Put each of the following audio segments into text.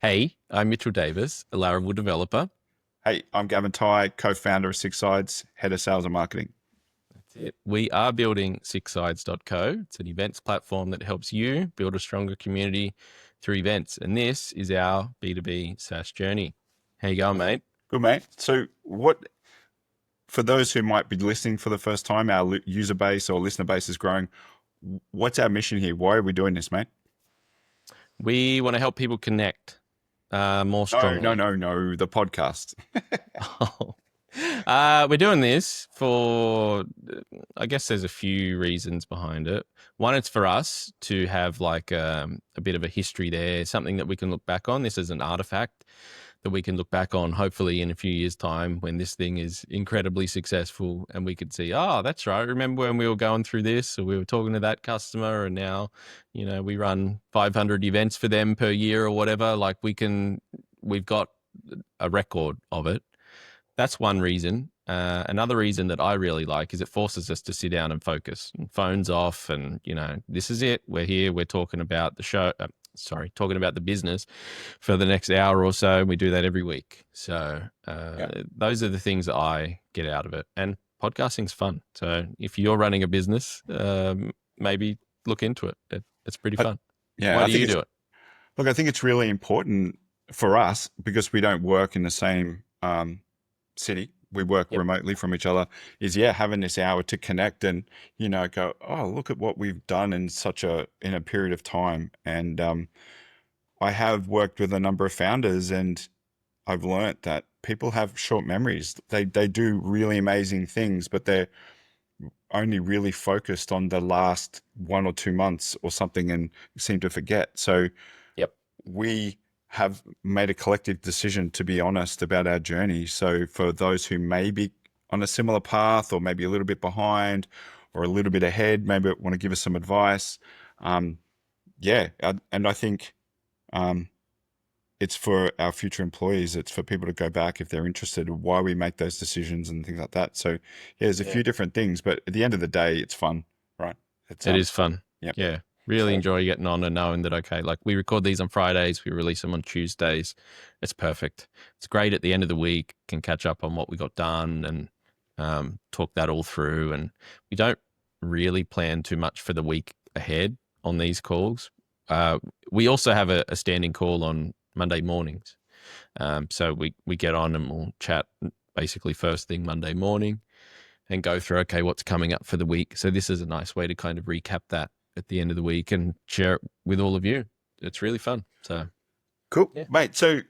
Hey, I'm Mitchell Davis, a Laravel developer. Hey, I'm Gavin, co-founder of SixSides, head of sales and marketing. That's it. We are building SixSides.co. It's an events platform that helps you build a stronger community through events. And this is our B2B SaaS journey. How you going, mate? Good, mate. So for those who might be listening for the first time, our user base or listener base is growing. What's our mission here? Why are we doing this, mate? We want to help people connect more No, no, strongly. no, no, the podcast. We're doing this for, I guess there's a few reasons behind it. One, it's for us to have like a bit of a history there, something that we can look back on. This is an artifact that we can look back on, hopefully in a few years' time when this thing is incredibly successful and we could see, oh, that's right. Remember when we were going through this or we were talking to that customer and now, we run 500 events for them per year or whatever. Like we've got a record of it. That's one reason. Another reason that I really like is it forces us to sit down and focus. And phones off, and this is it. We're here. We're talking about the show. Talking about the business for the next hour or so. And we do that every week. So Yeah. those are the things that I get out of it. And podcasting's fun. So if you're running a business, maybe look into it. It's pretty I, fun. yeah, Why I do think you it's, do it? look, I think it's really important for us because we don't work in the same city. We work Yep. remotely from each other. Having this hour to connect and go, oh, look at what we've done in a period of time. And I have worked with a number of founders, and I've learnt that people have short memories. They do really amazing things, but they're only really focused on the last 1 or 2 months or something and seem to forget. So Yep. we have made a collective decision to be honest about our journey. So for those who may be on a similar path or maybe a little bit behind or a little bit ahead, maybe want to give us some advice. Um, and I think um, it's for our future employees. It's for people to go back if they're interested in why we make those decisions and things like that. So there's a Yeah. few different things, but at the end of the day, it's fun, right? It's It is fun. yeah. Yeah. Really So enjoy getting on and knowing that, okay, like we record these on Fridays, we release them on Tuesdays. It's perfect. It's great at the end of the week, can catch up on what we got done and talk that all through. And we don't really plan too much for the week ahead on these calls. Uh, we also have a standing call on Monday mornings. So we get on and we'll chat basically first thing Monday morning and go through, okay, what's coming up for the week. So this is a nice way to kind of recap that at the end of the week and share it with all of you. It's really fun. So cool, yeah. mate. So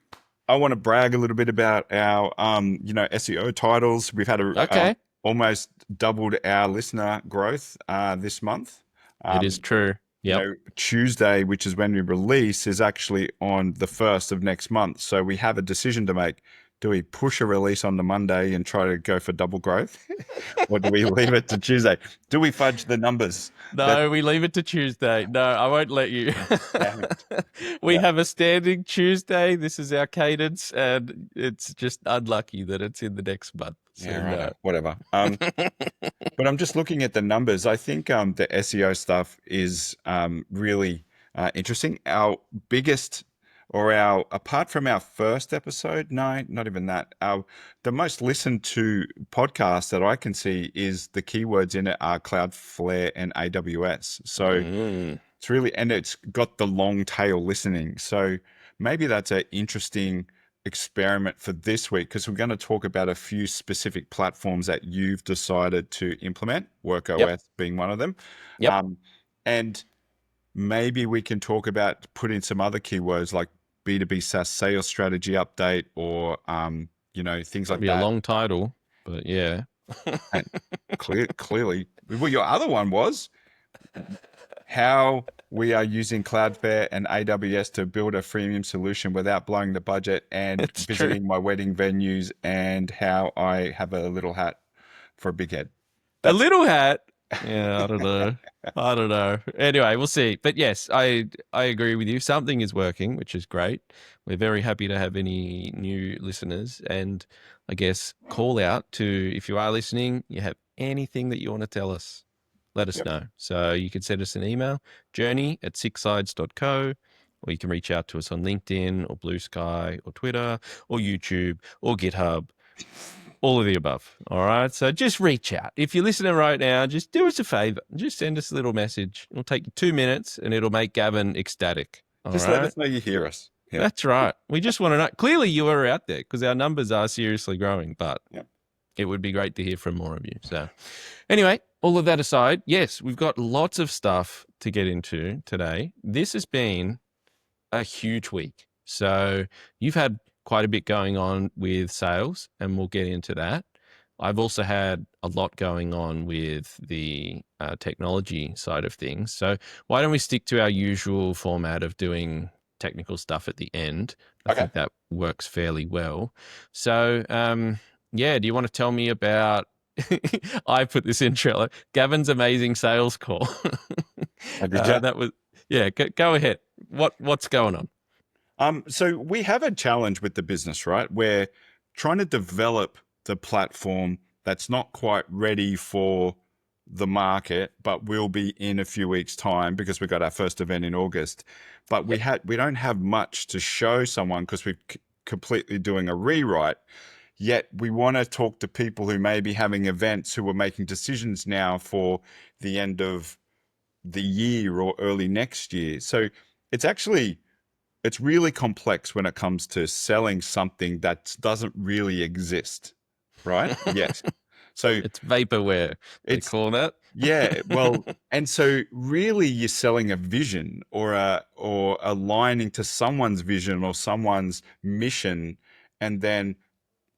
I want to brag a little bit about our, SEO titles. We've had Okay. almost doubled our listener growth this month. It is Um, true. Yep. Tuesday, which is when we release, is actually on the 1st of next month. So we have a decision to make. Do we push a release on the Monday and try to go for double growth? Or do we leave it to Tuesday? Do we fudge the numbers? That No, we leave it to Tuesday. No, I won't let you. Damn it. We have a standing Tuesday. This is our cadence, and it's just unlucky that it's in the next month. So Yeah, no. right. Whatever. But I'm just looking at the numbers. I think the SEO stuff is really interesting. Our biggest, apart from our first episode, no, not even that. The most listened to podcast that I can see is the keywords in it are Cloudflare and AWS. So Mm. and it's got the long tail listening. So maybe that's an interesting experiment for this week because we're going to talk about a few specific platforms that you've decided to implement, Yep. WorkOS being one of them. Yep. Um, and maybe we can talk about put in some other keywords like B2B SaaS sales strategy update or, things Might like be a that. long title, but yeah. And clearly, well, your other one was how we are using Cloudflare and AWS to build a freemium solution without blowing the budget and It's true. visiting my wedding venues and how I have a little hat for a big head. A That's little hat. Yeah, I don't know. I don't know. Anyway, we'll see. But yes, I agree with you. Something is working, which is great. We're very happy to have any new listeners, and I guess call out to if you are listening, you have anything that you want to tell us, let us Yep. know. So you can send us an email, journey@sixsides.co, or you can reach out to us on LinkedIn or Blue Sky or Twitter or YouTube or GitHub. All of the above. All right. So just reach out. If you're listening right now, just do us a favor. Just send us a little message. It'll take you 2 minutes and it'll make Gavin ecstatic. All Just let right. us know you hear us. Yeah. That's right. We just want to know. Clearly, you are out there because our numbers are seriously growing, but Yeah. it would be great to hear from more of you. So, anyway, all of that aside, yes, we've got lots of stuff to get into today. This has been a huge week. So, you've had quite a bit going on with sales, and we'll get into that. I've also had a lot going on with the technology side of things. So, why don't we stick to our usual format of doing technical stuff at the end? I Okay. think that works fairly well. So, yeah, do you want to tell me about? I put this in Trello. Gavin's amazing sales call. Did you? That was Go ahead. What's going on? So we have a challenge with the business, right? We're trying to develop the platform that's not quite ready for the market, but will be in a few weeks' time because we got our first event in August. But we don't have much to show someone because we're completely doing a rewrite. Yet we want to talk to people who may be having events who are making decisions now for the end of the year or early next year. So it's really complex when it comes to selling something that doesn't really exist, right? Yes. So It's vaporware, they it's call that. yeah, well, and so really you're selling a vision or aligning to someone's vision or someone's mission, and then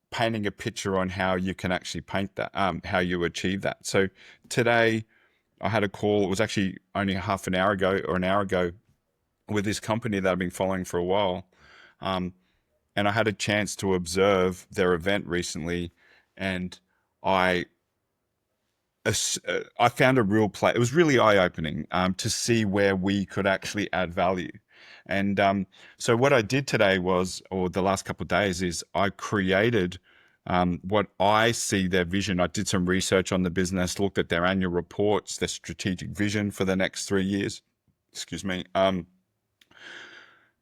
painting a picture on how you can actually paint that, how you achieve that. So today I had a call. It was actually only half an hour ago or an hour ago with this company that I've been following for a while. Um, and I had a chance to observe their event recently, and I I found a real play. It was really eye opening to see where we could actually add value. And so what I did today was, or the last couple of days, is I created what I see their vision. I did some research on the business, looked at their annual reports, their strategic vision for the next 3 years. Excuse me.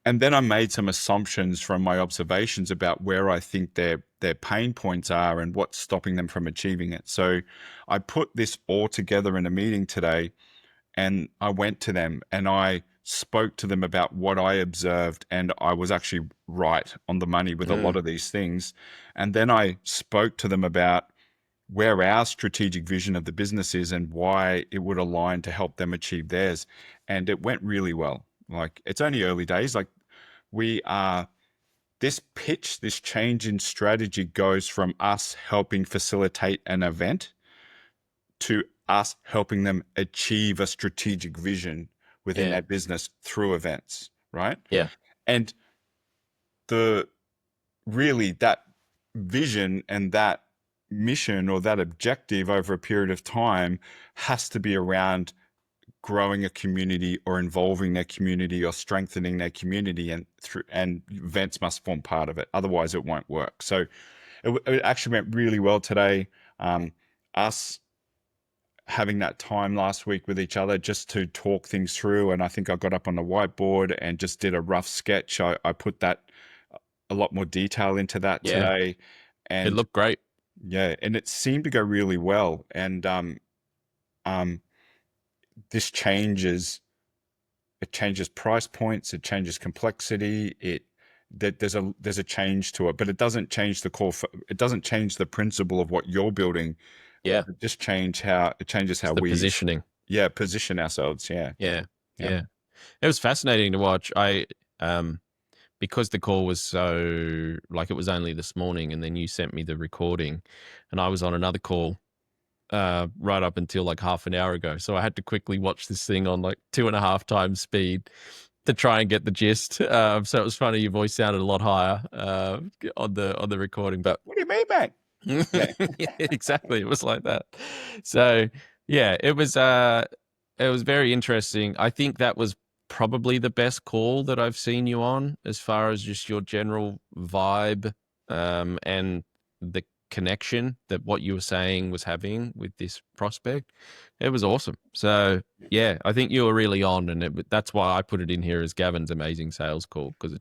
And then I made some assumptions from my observations about where I think their pain points are and what's stopping them from achieving it. So I put this all together in a meeting today, and I went to them and I spoke to them about what I observed, and I was actually right on the money with a lot of these things. And then I spoke to them about where our strategic vision of the business is and why it would align to help them achieve theirs. And it went really well. Like, it's only early days. Like, we are this pitch, this change in strategy goes from us helping facilitate an event to us helping them achieve a strategic vision within Yeah. their business through events, right? Yeah. And the really that vision and that mission or that objective over a period of time has to be around growing a community or involving their community or strengthening their community, and events must form part of it, otherwise it won't work. So it actually went really well today. Us having that time last week with each other just to talk things through, and I think I got up on the whiteboard and just did a rough sketch. I put that a lot more detail into that Yeah. today, It and looked great. yeah, and it seemed to go really well. And this changes it changes price points, it changes complexity, there's a change to it, but it doesn't change the core. It doesn't change the principle of what you're building. Yeah. It just changes It's how the we positioning. position ourselves. Yeah, Yeah. yeah, Yeah. It was fascinating to watch. Because the call was so, like, it was only this morning, and then you sent me the recording, and I was on another call right up until like half an hour ago. So I had to quickly watch this thing on like 2.5 times speed to try and get the gist. So it was funny. Your voice sounded a lot higher on the recording, but What do you mean, mate? Yeah. yeah, exactly. It was like that. So yeah, it was very interesting. I think that was probably the best call that I've seen you on as far as just your general vibe and the connection that what you were saying was having with this prospect, it was awesome. So yeah, I think you were really on, and that's why I put it in here as Gavin's amazing sales call, because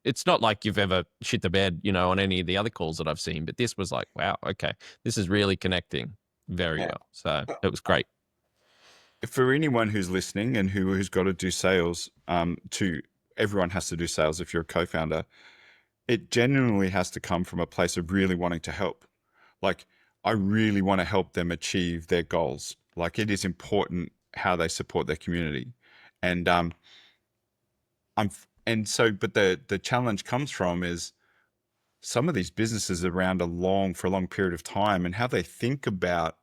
it's not like you've ever shit the bed, on any of the other calls that I've seen, but this was like, wow, okay, this is really connecting very Yeah. well. So it was great. For anyone who's listening and who's got to do sales, everyone has to do sales if you're a co-founder. It genuinely has to come from a place of really wanting to help. Like, I really want to help them achieve their goals. Like, it is important how they support their community. And but the challenge comes from is some of these businesses are around for a long period of time, and how they think about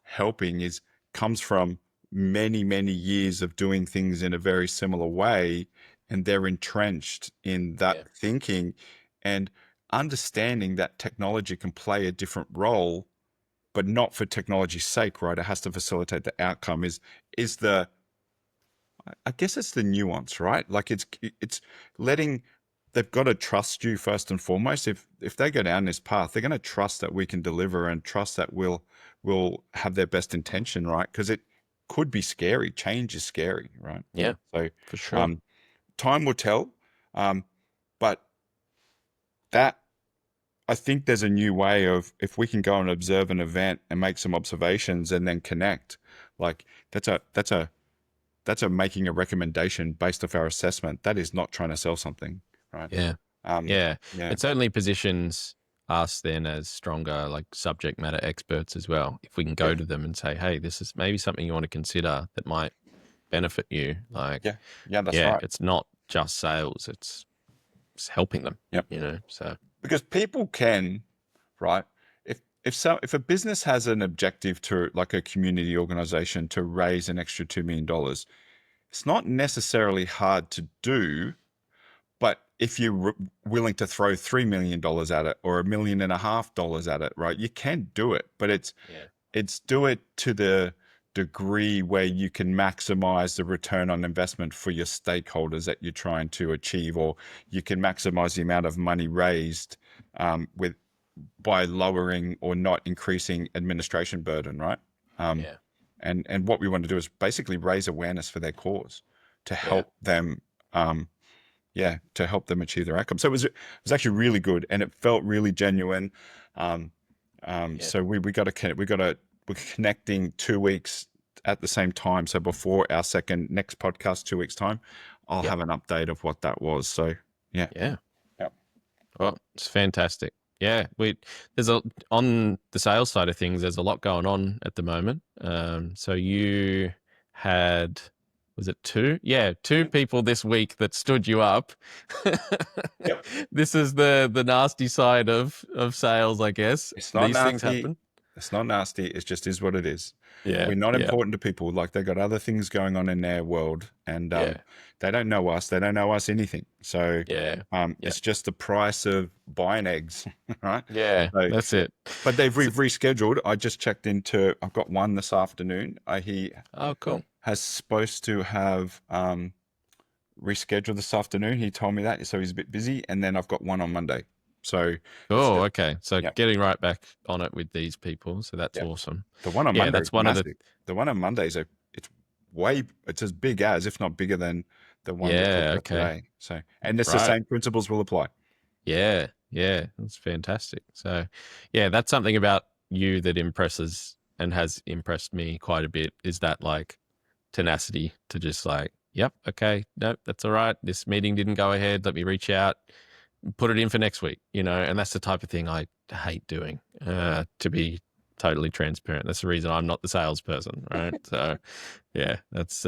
helping comes from many, many years of doing things in a very similar way, and they're entrenched in that Yeah. thinking, and understanding that technology can play a different role, but not for technology's sake, right? It has to facilitate the outcome. Is the I guess it's the nuance, right? Like, it's letting they've got to trust you first and foremost. If they go down this path, they're going to trust that we can deliver, and trust that we'll have their best intention, right? Because it could be scary. Change is scary, right? Yeah, So for sure. time will tell. But that I think there's a new way of, if we can go and observe an event and make some observations and then connect, like that's a making a recommendation based off our assessment. That is not trying to sell something, right? Yeah. Um, Yeah. yeah, It certainly positions us then as stronger, like, subject matter experts as well. If we can yeah, go to them and say, hey, this is maybe something you want to consider that might benefit you. Like, yeah, yeah. That's yeah, right. it's not just sales, it's helping them, Yep. So Because people can, right? If a business has an objective to, like, a community organization, to raise an extra $2 million, it's not necessarily hard to do. But if you're willing to throw $3 million at it, or $1.5 million at it, right, you can do it. But yeah, it's do it to the degree where you can maximize the return on investment for your stakeholders that you're trying to achieve, or you can maximize the amount of money raised, with by lowering or not increasing administration burden, right? Um, yeah, and what we want to do is basically raise awareness for their cause to yeah, help them, to help them achieve their outcome. So it was actually really good, and it felt really genuine. Um, yeah, so we got to connect. We're connecting 2 weeks at the same time. So before our next podcast, 2 weeks time, I'll yep, have an update of what that was. So yeah, yeah. yeah, Well, it's fantastic. Yeah, on the sales side of things, there's a lot going on at the moment. So you had, was it two? Yeah, two people this week that stood you up. yep. This is the nasty side of sales, I guess. It's not These things nasty. happen. It's not nasty. It just is what it is. Yeah, We're not yeah, important to people. Like, they got other things going on in their world, and yeah, they don't know us. They don't know us anything. So yeah, yeah, it's just the price of buying eggs, right? yeah. So, That's it. but So, we've rescheduled. I just checked into. I've got one this afternoon. He oh, cool. has supposed to have rescheduled this afternoon. He told me that, so he's a bit busy. And then I've got one on Monday. So it's Oh, just, okay. So yeah, getting right back on it with these people. So that's yeah. awesome. The one on Yeah, Monday is that's one of the, massive. The one on Monday it's as big as, if not bigger than, the one we're talking yeah, about okay. today. So, and it's the Right. same principles will apply. Yeah, yeah. That's fantastic. So, yeah, that's something about you that impresses and has impressed me quite a bit, is that, like, tenacity to just, like, yep, okay, nope, that's all right. This meeting didn't go ahead. Let me reach out, put it in for next week, and that's the type of thing I hate doing, to be totally transparent. That's the reason I'm not the salesperson, right? So yeah, that's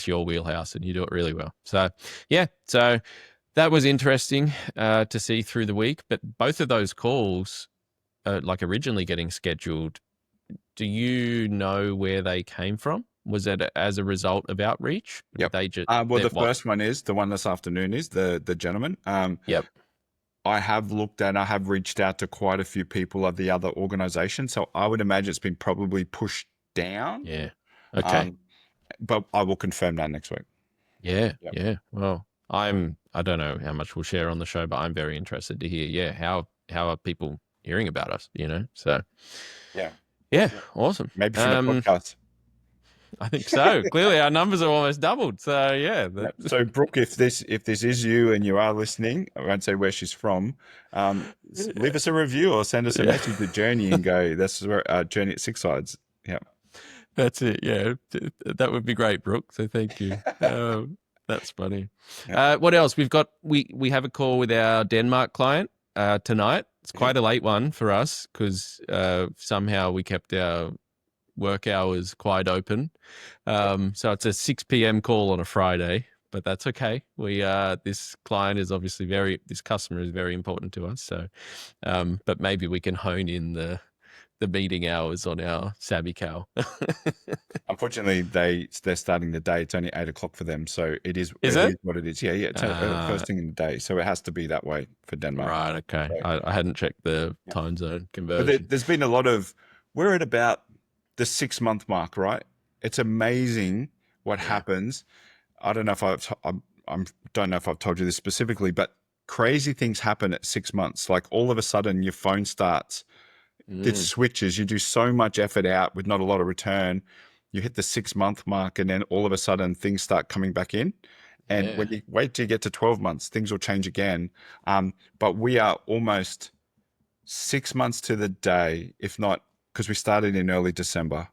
your wheelhouse, and you do it really well. So yeah, so that was interesting to see through the week. But both of those calls, like, originally getting scheduled, do you know where they came from? Was it as a result of outreach? Did Yep. they just Well, the that what? first one is the one this afternoon, is the gentleman. Yep. I have reached out to quite a few people of the other organization. So I would imagine it's been probably pushed down. Yeah. Okay. Um, but I will confirm that next week. Yeah. Yep. Yeah. Well, I don't know how much we'll share on the show, but I'm very interested to hear. Yeah. How are people hearing about us, you know? So Yeah. yeah, Yeah. awesome. Maybe from the podcast. I think so. Clearly our numbers are almost doubled. So yeah. Yeah. So Brooke, if this is you and you are listening, I won't say where she's from. Leave us a review or send us a Yeah. message to Journey and go. That's where Journey at SixSides. Yeah. That's it. Yeah. That would be great, Brooke. So thank you. That's funny. Yeah. What else? We have a call with our Denmark client tonight. It's Yeah. quite a late one for us because somehow we kept our work hours quite open. So it's a 6 p.m. call on a Friday, but that's okay. This client is obviously this customer is very important to us. So, but maybe we can hone in the meeting hours on our Savvy Cow. Unfortunately, they're starting the day. It's only 8 o'clock for them, so Is it is it? what it is. Yeah, yeah. It's Uh, first thing in the day, so it has to be that way for Denmark. right. Okay. So, I hadn't checked the yeah. time zone But conversion. there's been a lot of. We're at about the 6 month mark, right? It's amazing what Yeah. happens. I don't know if don't know if I've told you this specifically, but crazy things happen at 6 months. Like all of a sudden, your phone starts. It Mm, switches. You do so much effort out with not a lot of return. You hit the 6 month mark, and then all of a sudden, things start coming back in. And when yeah. you wait till you get to 12 months, things will change again. But we are almost 6 months to the day, if not, because we started in early December,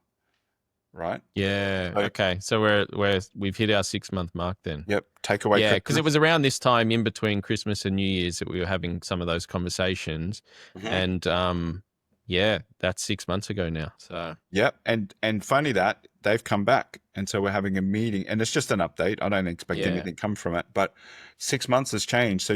right? Yeah. So, Okay. So we've hit our 6 month mark then. yep, take away Yeah, because it Christmas. was around this time in between Christmas and New Year's that we were having some of those conversations, Mhm. and yeah, that's 6 months ago now. So Yep, and funny that they've come back, and so we're having a meeting, and it's just an update. I don't expect yeah, anything come from it, but 6 months has changed. So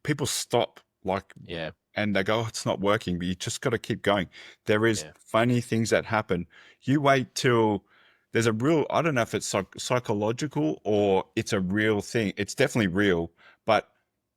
people stop like, yeah, and they go, oh, it's not working, but you just got to keep going. There is yeah, funny things that happen. You wait till there's a real. I don't know if it's psychological or it's a real thing. It's definitely real, but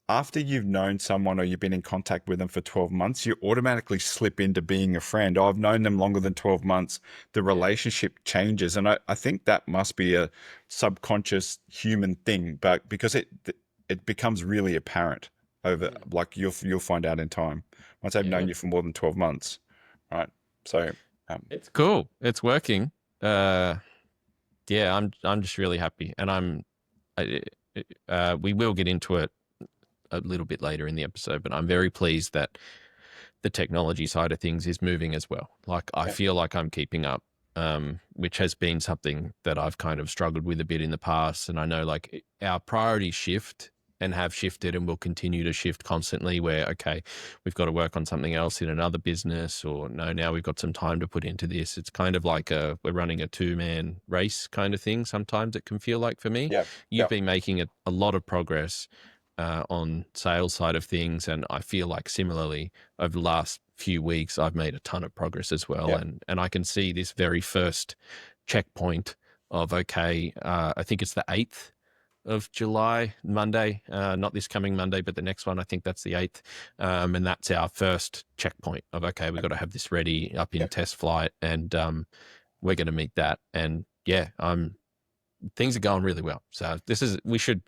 after you've known someone or you've been in contact with them for 12 months, you automatically slip into being a friend. Oh, I've known them longer than 12 months. The yeah, relationship changes. And I think that must be a subconscious human thing, but because it becomes really apparent over, mm, like you'll find out in time once I've known yeah. you for more than 12 months. Right. So, It's cool. It's working. Uh, yeah, I'm just really happy, and I, we will get into it a little bit later in the episode, but I'm very pleased that the technology side of things is moving as well. Like I yeah, feel like I'm keeping up, which has been something that I've kind of struggled with a bit in the past. And I know like our priorities shift and have shifted and will continue to shift constantly where, okay, we've got to work on something else in another business, or no, now we've got some time to put into this. It's kind of like we're running a 2-man race kind of thing. Sometimes it can feel like for me. yeah, You've yeah, been making a lot of progress on sales side of things. And I feel like similarly over the last few weeks, I've made a ton of progress as well. yeah, And I can see this very first checkpoint of, okay, I think it's the 8th of July, Monday, not this coming Monday, but the next one. I think that's the 8th. And that's our first checkpoint of, okay, we've got to have this ready up yeah, in test flight, and we're going to meet that. And yeah, things are going really well. So we should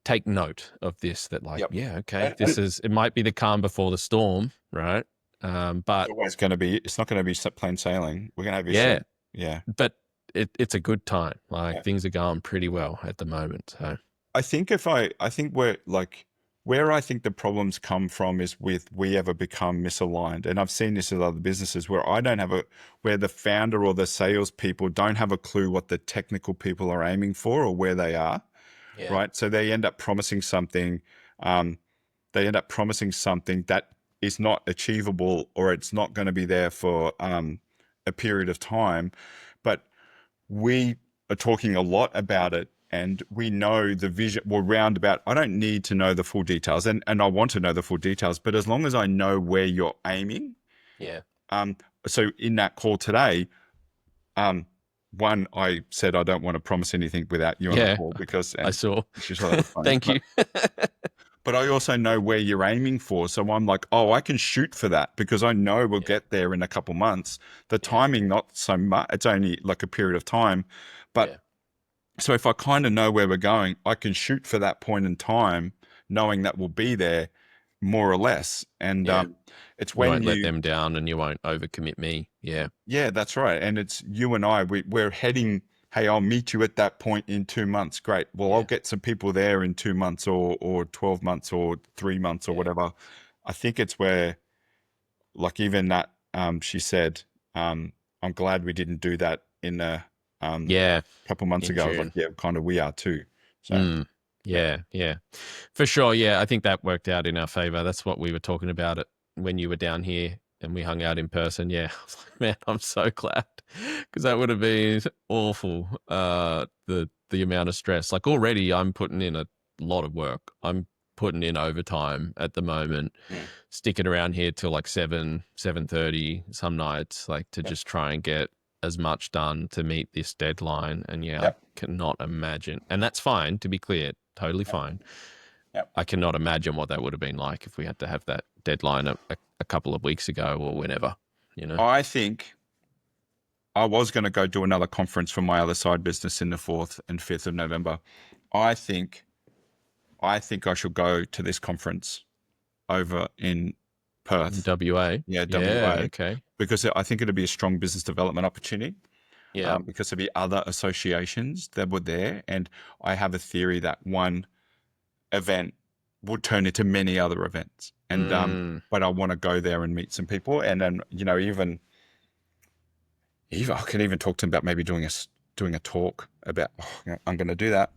take note of this, that like, yeah. yeah, okay, And it might be the calm before the storm, right? it's But always going to be, it's not going to be plain sailing. We're going to have yeah, issues. Yeah. but it's a good time. Like Yeah. things are going pretty well at the moment. So I think where I think the problems come from is with we ever become misaligned. And I've seen this with other businesses where where the founder or the salespeople don't have a clue what the technical people are aiming for or where they are, yeah, right? So they end up promising something, um, that is not achievable or it's not going to be there for a period of time. But we are talking a lot about it and we know the vision. Well, roundabout, I don't need to know the full details, and I want to know the full details, but as long as I know where you're aiming. yeah, um so in that call today, um one, I said I don't want to promise anything without you on the yeah. call because, I and saw. she thought that was funny, Thank you. but I also know where you're aiming for. So I'm like, oh, I can shoot for that because I know we'll Yeah, get there in a couple months. The yeah, timing, not so much. It's only like a period of time. But yeah, so if I kind of know where we're going, I can shoot for that point in time, knowing that we'll be there. more or less. And Yeah. it's You when won't let you, them down and you won't overcommit me. Yeah. yeah, that's right. And it's you and I, we're heading, hey, I'll meet you at that point in 2 months. Great. Well, I'll Yeah. get some people there in 2 months or 12 months or 3 months or Yeah. whatever. I think it's where, like, even that, she said, I'm glad we didn't do that in a Yeah. couple months In ago. I was like, June. yeah, kind of we are too. So, Mm. yeah. Yeah. Yeah. For sure. Yeah. I think that worked out in our favor. That's what we were talking about it when you were down here and we hung out in person. Yeah. I was like, man, I'm so glad because that would have been awful. The amount of stress. Like already I'm putting in a lot of work. I'm putting in overtime at the moment, Mm, sticking around here till like 7:30 some nights, like to yeah. just try and get as much done to meet this deadline. And yeah, I Yeah. cannot imagine. And that's fine, to be clear, totally Yeah. fine. Yeah. I cannot imagine what that would have been like if we had to have that deadline a couple of weeks ago or whenever, you know? I think I was going to go do another conference for my other side business in the 4th and 5th of November. I think I should go to this conference over in In Perth. WA. Yeah, Yeah. WA, Okay. because I think it'd be a strong business development opportunity. Yeah. Because there'd be other associations that were there, and I have a theory that one event would turn into many other events. And Mm. but I want to go there and meet some people, and then even I can even talk to him about maybe doing a talk about. Oh, yeah, I'm going to do that.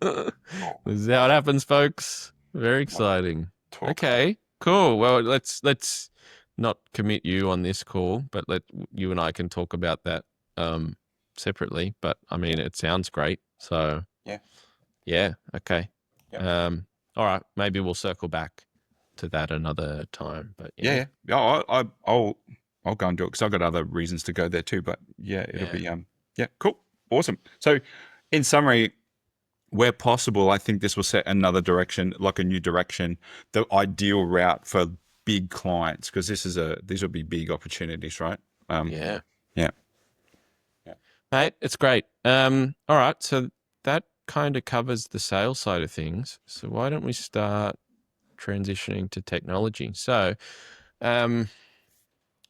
This is how it happens, folks. Very exciting. Talk. Okay, cool. Well, let's not commit you on this call, but let you and I can talk about that um separately. But I mean, it sounds great. So Yeah. yeah, okay. Yeah. All right, maybe we'll circle back to that another time. But yeah, Yeah. Yeah. I'll go and do it because I've got other reasons to go there too. But yeah, it'll yeah, be yeah, cool, awesome. So, in summary, where possible, I think this will set another direction, like a new direction, the ideal route for big clients, because these will be big opportunities, right? yeah. Yeah. Yeah. Hey, it's great. All right, so that kind of covers the sales side of things. So why don't we start transitioning to technology? So, um,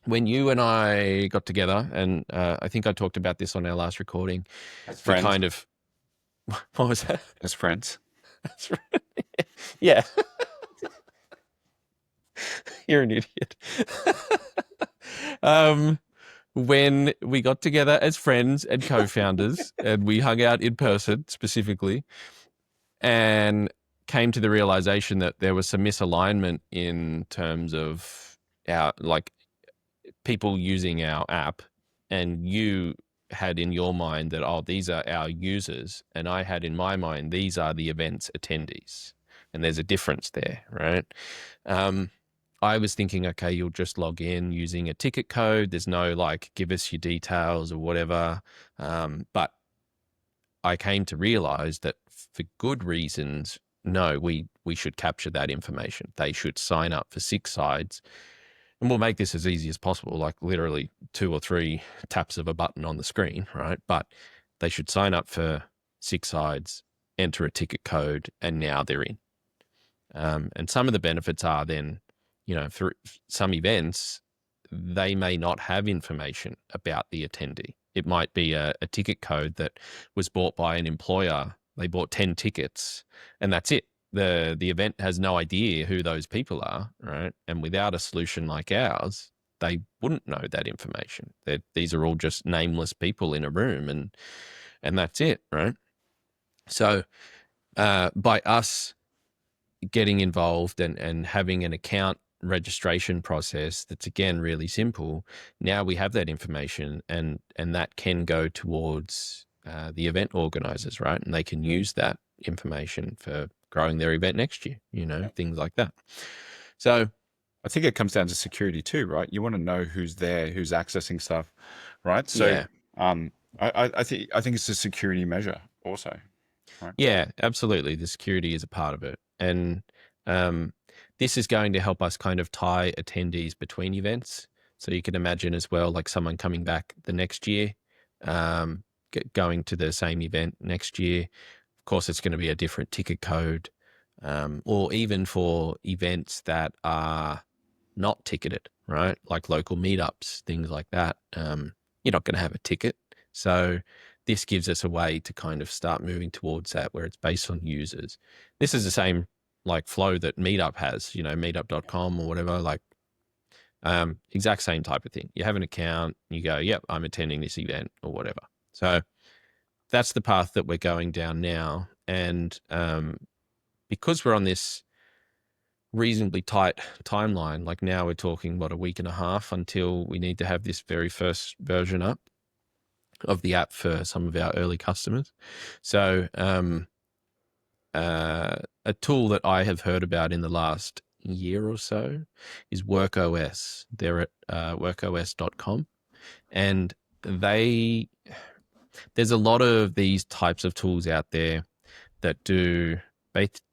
when you and I got together, and I think I talked about this on our last recording, As we friends, kind of what was that? as friends. That's right. Yeah, you're an idiot. um, when we got together as friends and co-founders, and we hung out in person specifically, and came to the realization that there was some misalignment in terms of our like people using our app, and you had in your mind that, oh, these are our users, and I had in my mind these are the event's attendees, and there's a difference there, right? um, I was thinking, okay, you'll just log in using a ticket code, there's no like give us your details or whatever. But I came to realize that for good reasons, no, we should capture that information. They should sign up for SixSides, and we'll make this as easy as possible, like literally 2 or 3 taps of a button on the screen, right? But they should sign up for SixSides, enter a ticket code, and now they're in. And some of the benefits are then, for some events, they may not have information about the attendee. It might be a ticket code that was bought by an employer. They bought 10 tickets and that's it. The event has no idea who those people are, right? And without a solution like ours, they wouldn't know that information. These are all just nameless people in a room, and that's it, right? So by us getting involved and having an account registration process that's again really simple, now we have that information, and that can go towards the event organizers, right? And they can use that information for growing their event next year, Yeah. things like that. So I think it comes down to security too, right? You want to know who's there, who's accessing stuff, right? So, yeah, I think it's a security measure also, right? yeah, absolutely. The security is a part of it. And um, this is going to help us kind of tie attendees between events. So you can imagine as well, like someone coming back the next year, going to the same event next year. Of course, it's going to be a different ticket code. or even for events that are not ticketed, right? Like local meetups, things like that. You're not going to have a ticket. So this gives us a way to kind of start moving towards that where it's based on users. This is the same like flow that Meetup has, meetup.com or whatever, like exact same type of thing. You have an account, you go, yep, I'm attending this event or whatever. So that's the path that we're going down now. And because we're on this reasonably tight timeline, like now we're talking, a week and a half until we need to have this very first version up of the app for some of our early customers. So a tool that I have heard about in the last year or so is WorkOS. They're at workos.com. And there's a lot of these types of tools out there that do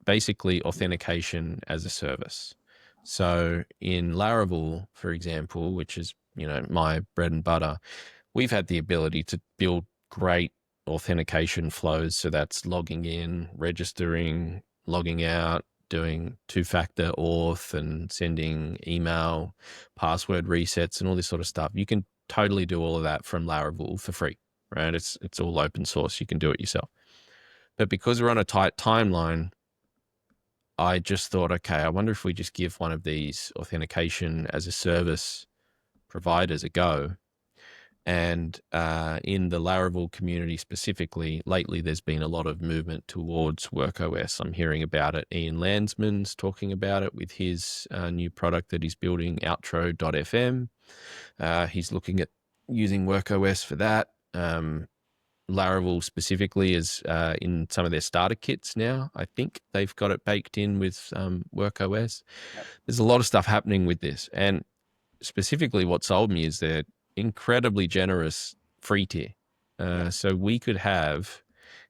basically authentication as a service. So in Laravel, for example, which is, my bread and butter, we've had the ability to build great authentication flows. So that's logging in, registering, logging out, doing two-factor auth and sending email, password resets and all this sort of stuff. You can totally do all of that from Laravel for free, right? It's all open source. You can do it yourself. But because we're on a tight timeline, I just thought, okay, I wonder if we just give one of these authentication as a service providers a go. And in the Laravel community specifically, lately there's been a lot of movement towards WorkOS. I'm hearing about it. Ian Landsman's talking about it with his new product that he's building, outro.fm. He's looking at using WorkOS for that. Laravel specifically is in some of their starter kits now. I think they've got it baked in with WorkOS. Yep. There's a lot of stuff happening with this. And specifically what sold me is their incredibly generous free tier. So we could have,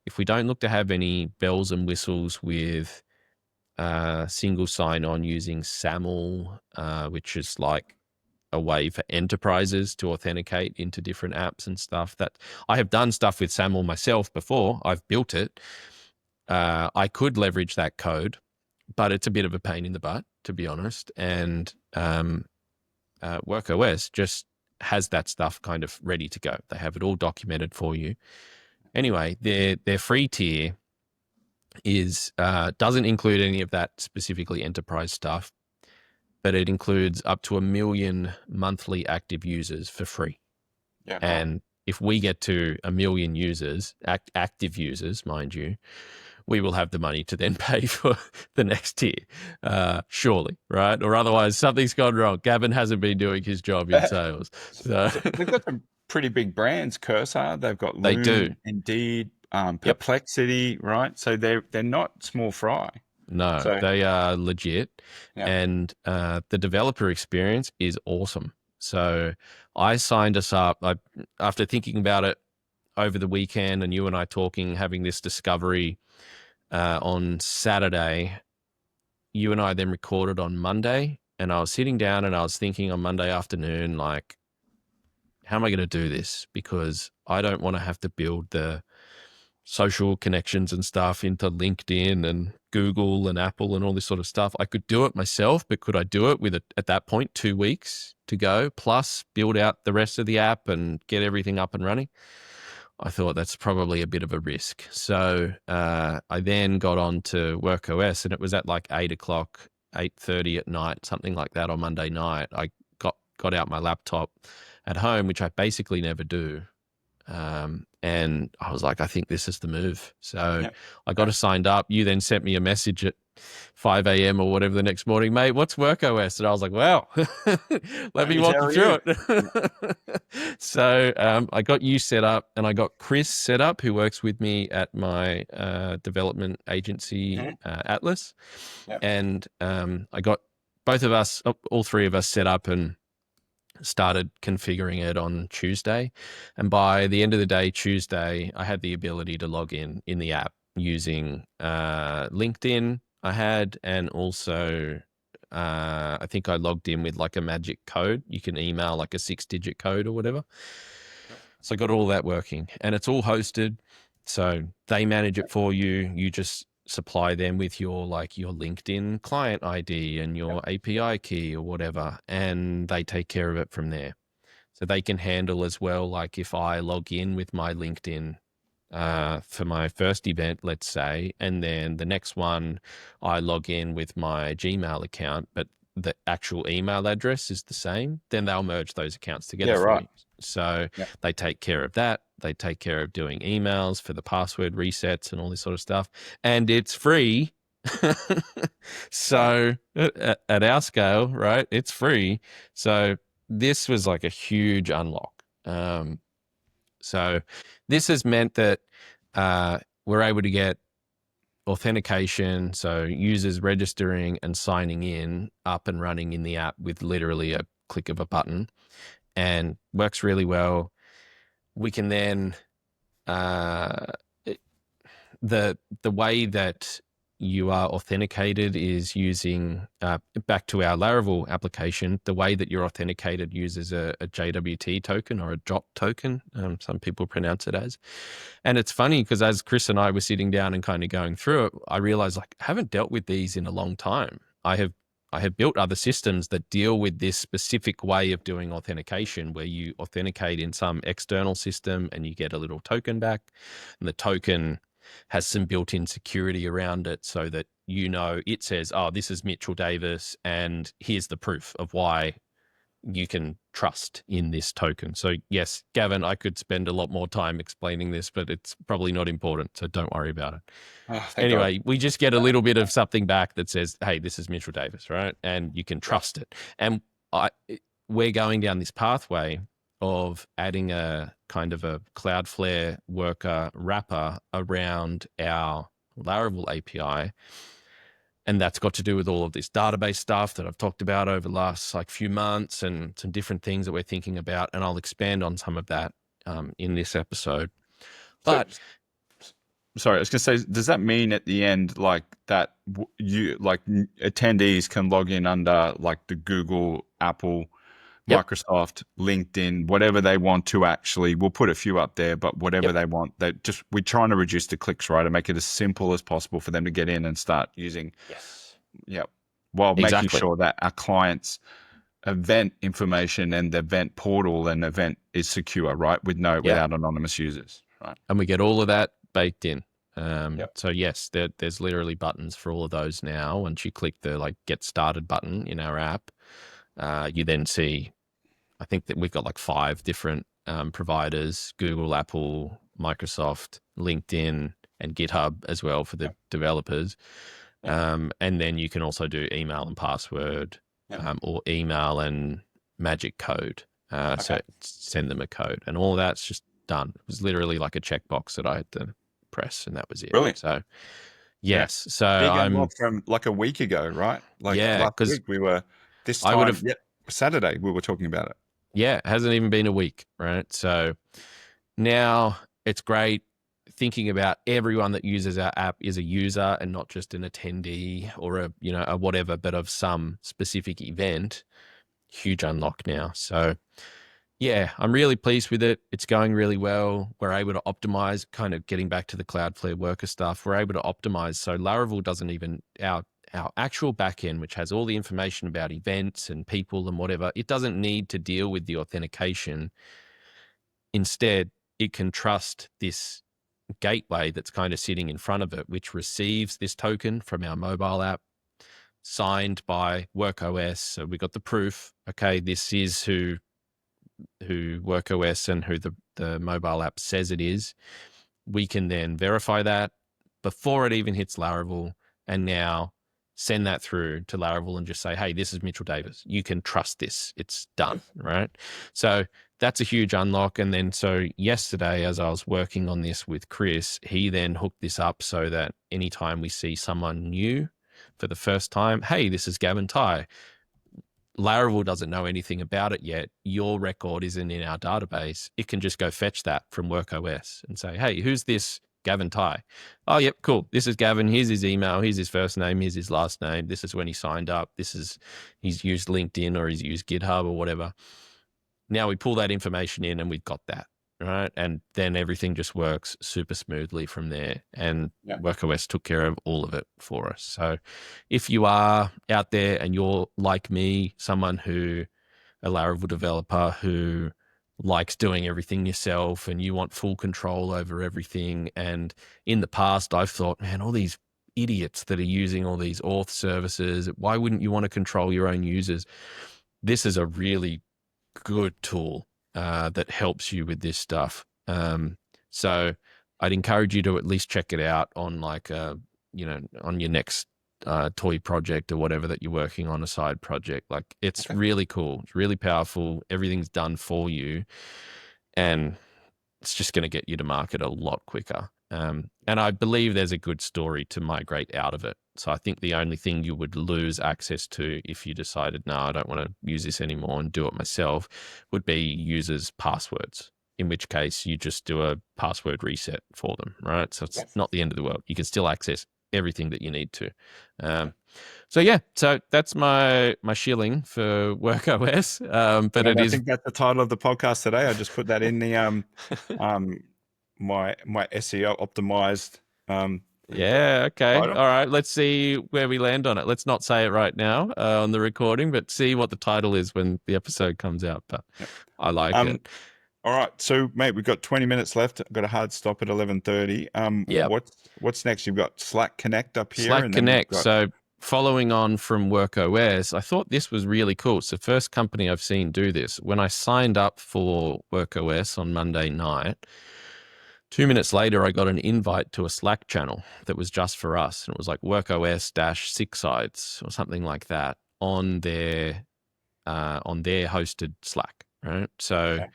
if we don't look to have any bells and whistles with single sign-on using SAML, which is like a way for enterprises to authenticate into different apps and stuff. That I have done stuff with SAML myself before. I've built it. I could leverage that code, but it's a bit of a pain in the butt, to be honest. And WorkOS just has that stuff kind of ready to go. They have it all documented for you. Anyway, their free tier is doesn't include any of that specifically enterprise stuff, but it includes up to 1 million monthly active users for free. Yeah. And if we get to 1 million users, active users, mind you, we will have the money to then pay for the next tier, surely, right? Or otherwise something's gone wrong. Gavin hasn't been doing his job in sales. So They've got some pretty big brands, Cursor. They've got they Loom, do. Indeed, Yep. Perplexity, right? So they're not small fry. No, So they are legit. yeah. And the developer experience is awesome. So I signed us up after thinking about it over the weekend and you and I talking, having this discovery on Saturday. You and I then recorded on Monday, and I was sitting down and I was thinking on Monday afternoon, like, how am I going to do this? Because I don't want to have to build the social connections and stuff into LinkedIn and Google and Apple and all this sort of stuff. I could do it myself, but could I do it with at that point 2 weeks to go, plus build out the rest of the app and get everything up and running? I thought that's probably a bit of a risk. So I then got on to WorkOS, and it was at like 8:00, 8:30 at night, something like that on Monday night. I got out my laptop at home, which I basically never do. And I was like, I think this is the move. So I got us signed up. You then sent me a message at 5 a.m. or whatever the next morning, mate, what's WorkOS? And I was like, well, let me walk you through it. So I got you set up, and I got Chris set up, who works with me at my development agency, Atlas. And I got both of us, all three of us set up and started configuring it on Tuesday. And by the end of the day, Tuesday, I had the ability to log in the app using LinkedIn I had, and also I think I logged in with like a magic code. You can email like a 6-digit code or whatever. So I got all that working, and it's all hosted. So they manage it for you. You just supply them with your LinkedIn client ID and your API key or whatever, and they take care of it from there. So they can handle as well, like if I log in with my LinkedIn for my first event, let's say, and then the next one I log in with my Gmail account, but the actual email address is the same, then they'll merge those accounts Yeah, together for right. you. So Yeah. they take care of that. They take care of doing emails for the password resets and all this sort of stuff. And it's free. Right. So at our scale, right, it's free. So this was like a huge unlock. So this has meant that we're able to get authentication, so users registering and signing in up and running in the app with literally a click of a button, and works really well. We can then the way that you are authenticated is using back to our Laravel application. The way that you're authenticated uses a JWT token or a JOT token. Some people pronounce it as. And it's funny because as Chris and I were sitting down and kind of going through it, I realized like I haven't dealt with these in a long time. I have built other systems that deal with this specific way of doing authentication where you authenticate in some external system and you get a little token back, and the token has some built-in security around it so that it says, oh, this is Mitchell Davis and here's the proof of why you can trust in this token. So yes, Gavin, I could spend a lot more time explaining this, but it's probably not important, so don't worry about it. Oh, thank God. Anyway, we just get a little bit of something back that says, hey, this is Mitchell Davis, right? And you can trust it. And we're going down this pathway of adding a kind of a Cloudflare worker wrapper around our Laravel API. And that's got to do with all of this database stuff that I've talked about over the last few months and some different things that we're thinking about. And I'll expand on some of that in this episode. So, But sorry, I was going to say, does that mean at the end, like that attendees can log in under like the Google, Apple, yep, Microsoft, LinkedIn, whatever they want to actually, we'll put a few up there, but whatever yep, they want, we're trying to reduce the clicks, right? And make it as simple as possible for them to get in and start using, yes, while making exactly. sure that our clients' event information and the event portal and event is secure, right? Yep. Without anonymous users, right? And we get all of that baked in. Yep. So yes, there's literally buttons for all of those now. Once you click the get started button in our app, you then see, I think that we've got like 5 different providers: Google, Apple, Microsoft, LinkedIn, and GitHub as well for the developers. And then you can also do email and password, or email and magic code. So send them a code, and all that's just done. It was literally like a checkbox that I had to press, and that was it. Brilliant. So Yeah. yes, so Big unlock I'm from like a week ago, right? Like last because week we were this I would time, have Saturday we were talking about it. it hasn't even been a week, right? So now it's great thinking about everyone that uses our app is a user and not just an attendee or a whatever, but of some specific event. Huge unlock now. So yeah, I'm really pleased with it. It's going really well. We're able to optimize, kind of getting back to the Cloudflare worker stuff. We're able to optimize. So Laravel doesn't even, our actual backend, which has all the information about events and people and whatever, it doesn't need to deal with the authentication. Instead, it can trust this gateway that's kind of sitting in front of it, which receives this token from our mobile app, signed by WorkOS. So we got the proof. Okay, this is who WorkOS and who the mobile app says it is. We can then verify that before it even hits Laravel, and now send that through to Laravel and just say, hey, this is Mitchell Davis. You can trust this. It's done, right? So that's a huge unlock. And then so yesterday, as I was working on this with Chris, he then hooked this up so that anytime we see someone new for the first time, hey, this is Gavin Ty. Laravel doesn't know anything about it yet. Your record isn't in our database. It can just go fetch that from WorkOS and say, hey, who's this Gavin Ty? Oh, yep, cool. This is Gavin. Here's his email. Here's his first name. Here's his last name. This is when he signed up. He's used LinkedIn or he's used GitHub or whatever. Now we pull that information in and we've got that, right? And then everything just works super smoothly from there. And Yeah. WorkOS took care of all of it for us. So if you are out there and you're like me, someone who, a Laravel developer who likes doing everything yourself and you want full control over everything. And in the past, I've thought, man, all these idiots that are using all these auth services, why wouldn't you want to control your own users? This is a really good tool that helps you with this stuff. So I'd encourage you to at least check it out on like on your next toy project or whatever that you're working on, a side project. Like it's Okay. really cool. It's really powerful. Everything's done for you, and it's just going to get you to market a lot quicker. And I believe there's a good story to migrate out of it. So I think the only thing you would lose access to if you decided, no, I don't want to use this anymore and do it myself, would be users' passwords, in which case you just do a password reset for them, right? So it's Okay. not the end of the world. You can still access everything that you need to. So yeah, so that's my shilling for WorkOS. But And it I is think that's the title of the podcast today. I just put that in the my SEO optimized Yeah, okay. title. All right. Let's see where we land on it. Let's not say it right now on the recording, but see what the title is when the episode comes out. But Yep. I like Um, it. all right, so mate, we've got 20 minutes left. I've got a hard stop at 11:30. Yep. What's next? You've got Slack Connect up here, Slack and then we've Connect. got So following on from WorkOS, I thought this was really cool. It's the first company I've seen do this. When I signed up for WorkOS on Monday night, 2 minutes later, I got an invite to a Slack channel that was just for us. And it was like WorkOS SixSides or something like that on their hosted Slack, right? So okay.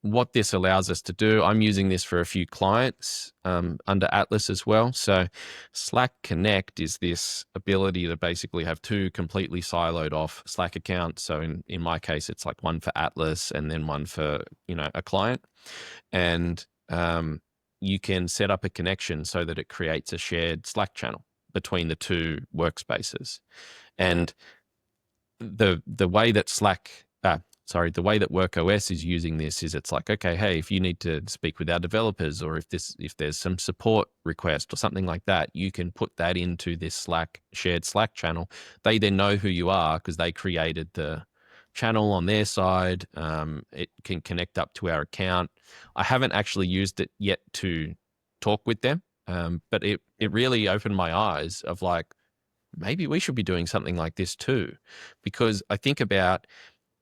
what this allows us to do, I'm using this for a few clients under Atlas as well. So Slack Connect is this ability to basically have two completely siloed off Slack accounts. So in my case, it's like one for Atlas and then one for, a client. And you can set up a connection so that it creates a shared Slack channel between the two workspaces. And the way that the way that WorkOS is using this is it's like, okay, hey, if you need to speak with our developers or if there's some support request or something like that, you can put that into this shared Slack channel. They then know who you are because they created the channel on their side. It can connect up to our account. I haven't actually used it yet to talk with them, but it really opened my eyes of like, maybe we should be doing something like this too, because I think about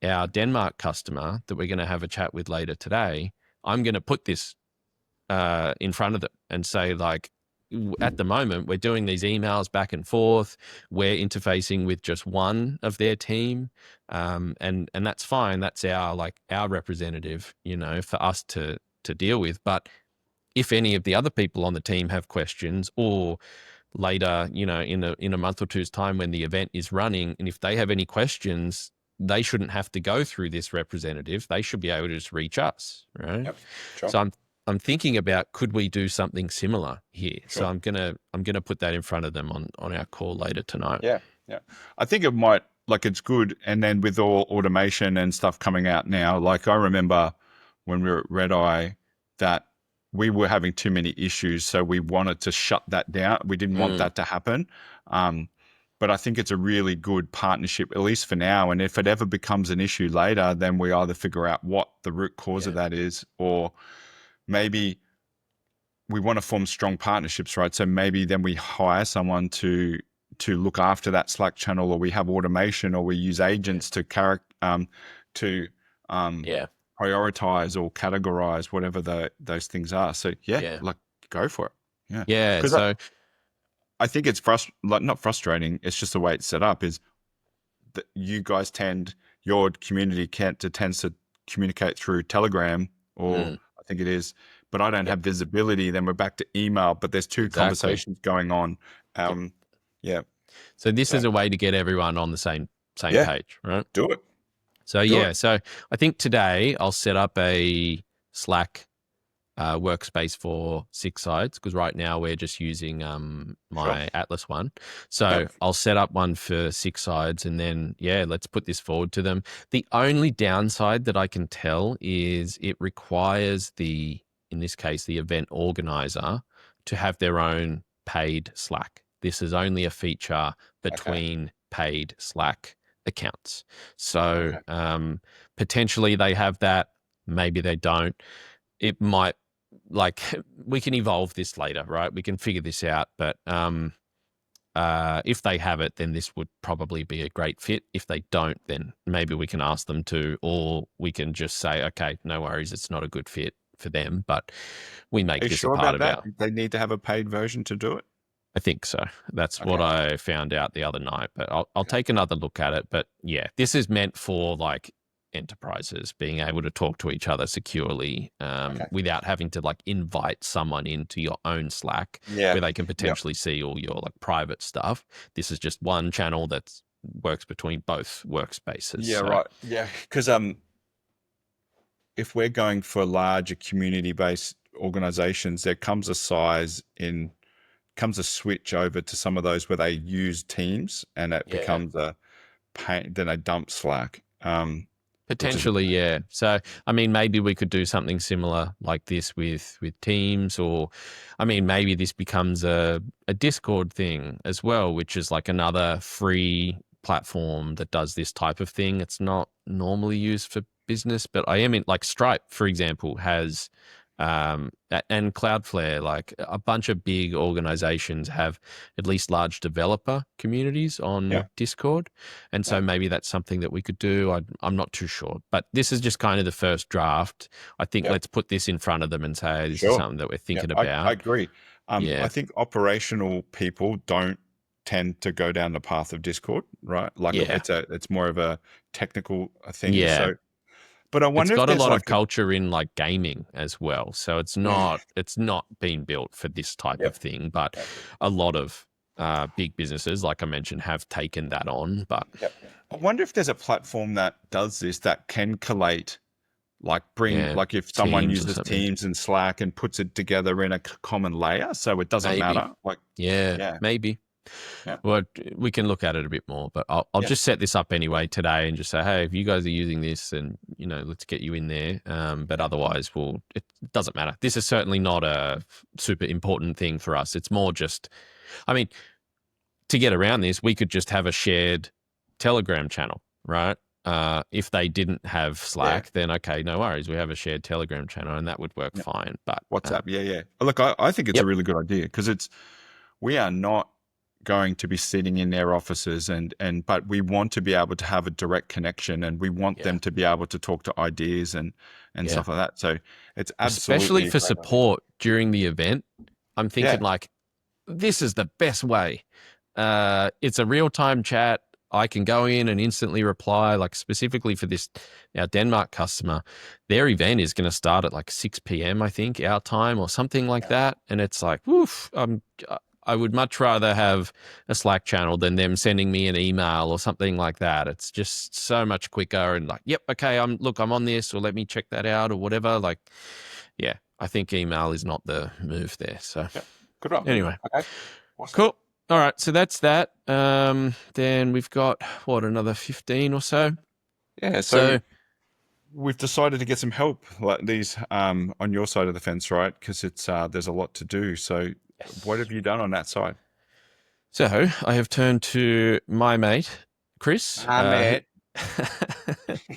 our Denmark customer that we're going to have a chat with later today. I'm going to put this in front of them and say, like, at the moment, we're doing these emails back and forth. We're interfacing with just one of their team, and that's fine. That's our representative, for us to deal with. But if any of the other people on the team have questions, or later, in a month or two's time when the event is running, and if they have any questions, they shouldn't have to go through this representative. They should be able to just reach us, right? Yep. Sure. So I'm thinking about, could we do something similar here? So Sure. I'm gonna put that in front of them on our call later tonight. Yeah. Yeah. I think it might, like, it's good. And then with all automation and stuff coming out now, like I remember when we were at Red Eye that we were having too many issues. So we wanted to shut that down. We didn't want that to happen. But I think it's a really good partnership, at least for now. And if it ever becomes an issue later, then we either figure out what the root cause of that is, or maybe we want to form strong partnerships, right? So maybe then we hire someone to look after that Slack channel, or we have automation, or we use agents to prioritize or categorize whatever those things are. So like, go for it. Yeah. Yeah. Because So I think it's not frustrating. It's just the way it's set up is that you guys your community tends to communicate through Telegram, or I think it is, but I don't have visibility. Then we're back to email, but there's two conversations going on. Yeah. So this is a way to get everyone on the same page, right? Do it. So so I think today I'll set up a Slack workspace for SixSides, because right now we're just using Sure. my Atlas one. So Yep. I'll set up one for SixSides, and then let's put this forward to them. The only downside that I can tell is it requires in this case, the event organizer to have their own paid Slack. This is only a feature Okay. between paid Slack accounts. So Okay. potentially they have that, maybe they don't. It might, like, we can evolve this later, right? We can figure this out, but if they have it, then this would probably be a great fit. If they don't, then maybe we can ask them to, or we can just say, okay, no worries, it's not a good fit for them, but we Are make you this a sure part about of that? our. They need to have a paid version to do it? I think so. That's what Okay. I found out the other night, but I'll Okay. take another look at it. But yeah, this is meant for like enterprises being able to talk to each other securely Okay. without having to like invite someone into your own Slack Yeah. where they can Yep. potentially see all your like private stuff. This is just one channel that works between both workspaces. Yeah, So right. Yeah. Because if we're going for larger community-based organizations, there comes a switch over to some of those where they use Teams, and it yeah. becomes a pain. Then they dump Slack, which is a Potentially, pain. yeah. So, I mean, maybe we could do something similar like this with Teams, or, I mean, maybe this becomes a Discord thing as well, which is like another free platform that does this type of thing. It's not normally used for business, but I am in, like, Stripe, for example, has and Cloudflare, like a bunch of big organizations have at least large developer communities Yeah. on Discord. And Yeah. so maybe that's something that we could do. I'm not too sure, but this is just kind of the first draft. I think Yeah. let's put this in front of them and say, hey, this is Sure. something that we're Yeah. thinking I about. agree. I Yeah. think operational people don't tend to go down the path of Discord, right? Like Yeah. it's more of a technical thing. Yeah. So, but I It's wonder if got a there's lot like of culture in like gaming as well. So it's not been built for this type yep. of thing, but Yep. a lot of big businesses, like I mentioned, have taken that on. But Yep. I wonder if there's a platform that does this that can collate, like yeah, like if someone Teams or uses something. Teams and Slack and puts it together in a common layer, so it doesn't Maybe. matter. Like, Yeah, yeah, maybe. yeah, Well, we can look at it a bit more, but I'll yeah, just set this up anyway today and just say, hey, if you guys are using this, and let's get you in there. But otherwise, it doesn't matter. This is certainly not a super important thing for us. It's more just, I mean, to get around this, we could just have a shared Telegram channel, right? If they didn't have yeah, Slack, then okay, no worries. We have a shared Telegram channel, and that would work yeah. fine. But WhatsApp, yeah, yeah. Look, I think it's a yep, really good idea because we are not going to be sitting in their offices but we want to be able to have a direct connection, and we want yeah, them to be able to talk to ideas and yeah. stuff like that. So it's Especially absolutely a for great idea. support during the event, I'm thinking Yeah, like, this is the best way. It's a real time chat. I can go in and instantly reply, like specifically for this, our Denmark customer, their event is going to start at like 6 p.m., I think, our time or something like yeah, that. And it's like, woof, I would much rather have a Slack channel than them sending me an email or something like that. It's just so much quicker and like, yep, okay, I'm on this, or let me check that out or whatever. Like, yeah, I think email is not the move there. So yeah. Good one. anyway, Okay, awesome. cool. All right, so that's that. Then we've got another 15 or so. Yeah, so So we've decided to get some help like these on your side of the fence, right? Because it's there's a lot to do. So what have yes. you done on that side? So I have turned to my mate Chris. My mate.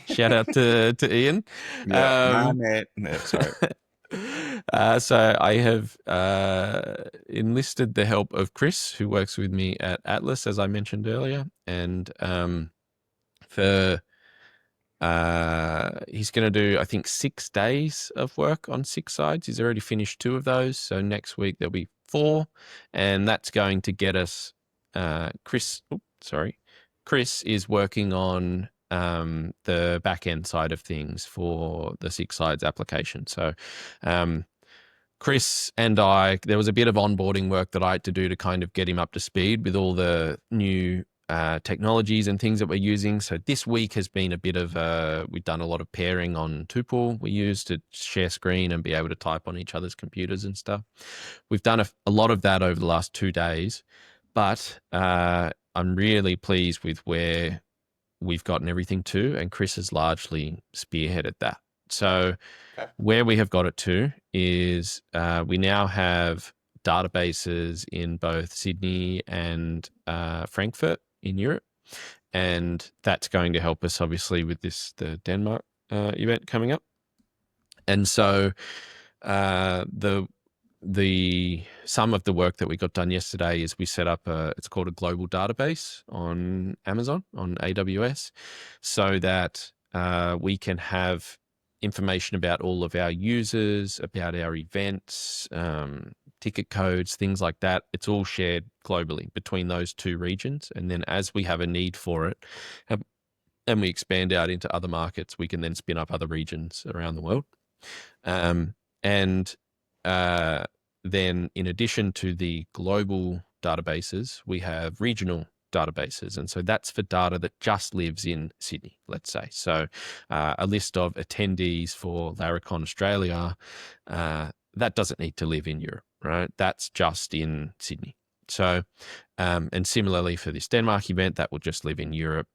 Shout out to Ian. Yeah, my Um, mate. No, sorry. so I have enlisted the help of Chris, who works with me at Atlas, as I mentioned earlier, and for he's going to do, I think, 6 days of work on SixSides. He's already finished 2 of those, so next week there'll be 4, and that's going to get us. Chris is working on the back end side of things for the SixSides application. So Chris and I, there was a bit of onboarding work that I had to do to kind of get him up to speed with all the new technologies and things that we're using. So this week has been a bit of we've done a lot of pairing on Tuple we use to share screen and be able to type on each other's computers and stuff. We've done a lot of that over the last 2 days, but I'm really pleased with where we've gotten everything to, and Chris has largely spearheaded that. So Okay. where we have got it to is we now have databases in both Sydney and Frankfurt in Europe, and that's going to help us obviously with the Denmark event coming up. And so the some of the work that we got done yesterday is we set up it's called a global database on Amazon, on AWS, so that we can have information about all of our users, about our events, ticket codes, things like that. It's all shared globally between those two regions. And then as we have a need for it, and we expand out into other markets, we can then spin up other regions around the world. And then in addition to the global databases, we have regional databases. And so that's for data that just lives in Sydney, let's say. So a list of attendees for Laracon Australia, that doesn't need to live in Europe, right? That's just in Sydney. So, and similarly for this Denmark event, that will just live in Europe.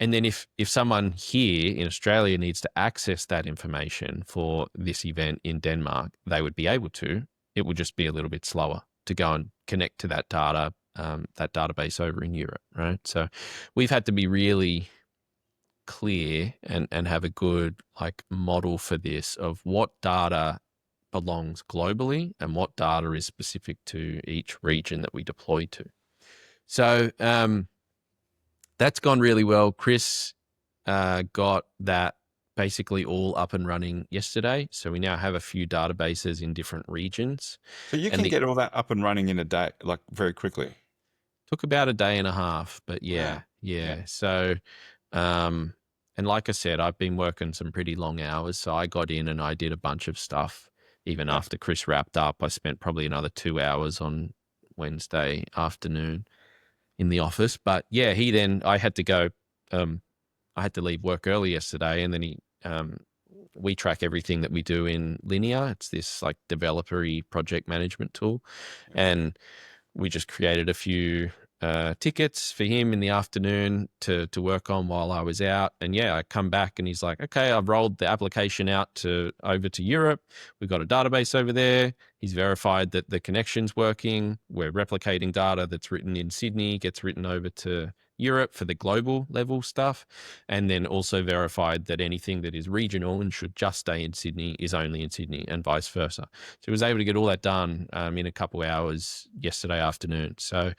And then if someone here in Australia needs to access that information for this event in Denmark, they would be able to. It would just be a little bit slower to go and connect to that data, that database over in Europe, right? So we've had to be really clear and have a good like model for this of what data belongs globally and what data is specific to each region that we deploy to. So that's gone really well. Chris got that basically all up and running yesterday. So we now have a few databases in different regions. So you And can it get all that up and running in a day, like very quickly. took about a day and a half, but Wow. yeah. So, and like I said, I've been working some pretty long hours. So I got in and I did a bunch of stuff. Even Yeah. after Chris wrapped up, I spent probably another 2 hours on Wednesday afternoon in the office. But yeah, I had to go, I had to leave work early yesterday, and then we track everything that we do in Linear. It's this like developer-y project management tool. And we just created a few tickets for him in the afternoon to work on while I was out. And yeah, I come back and he's like, okay, I've rolled the application out over to Europe. We've got a database over there. He's verified that the connection's working. We're replicating data that's written in Sydney, gets written over to Europe for the global level stuff, and then also verified that anything that is regional and should just stay in Sydney is only in Sydney and vice versa. So he was able to get all that done in a couple of hours yesterday afternoon. So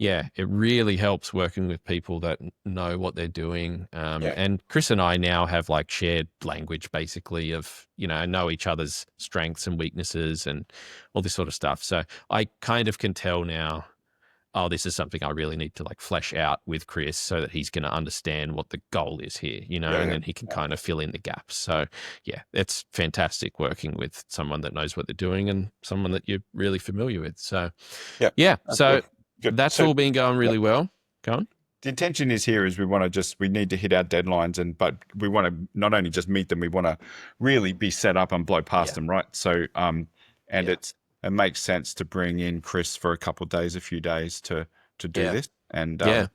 yeah, it really helps working with people that know what they're doing. Yeah. And Chris and I now have like shared language basically of, know each other's strengths and weaknesses and all this sort of stuff. So I kind of can tell now, oh, this is something I really need to like flesh out with Chris so that he's going to understand what the goal is here, Yeah. and then he can kind of fill in the gaps. So yeah, it's fantastic working with someone that knows what they're doing and someone that you're really familiar with. So Yeah. yeah, That's so good. Good. that's So all been going yeah, really well. Go on. the intention is here is we need to hit our deadlines but we want to not only just meet them, we want to really be set up and blow past Yeah. them, right? So and Yeah. it makes sense to bring in Chris for a few days to do Yeah. this. And Yeah.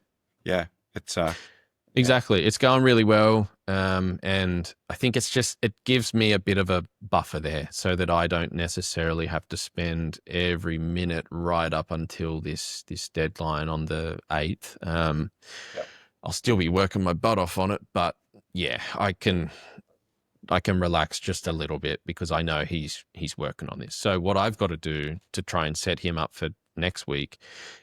yeah, it's yeah. Exactly. It's going really well. And I think it gives me a bit of a buffer there so that I don't necessarily have to spend every minute right up until this deadline on the 8th. Yeah. I'll still be working my butt off on it, but yeah, I can relax just a little bit because I know he's working on this. So what I've got to do to try and set him up for next week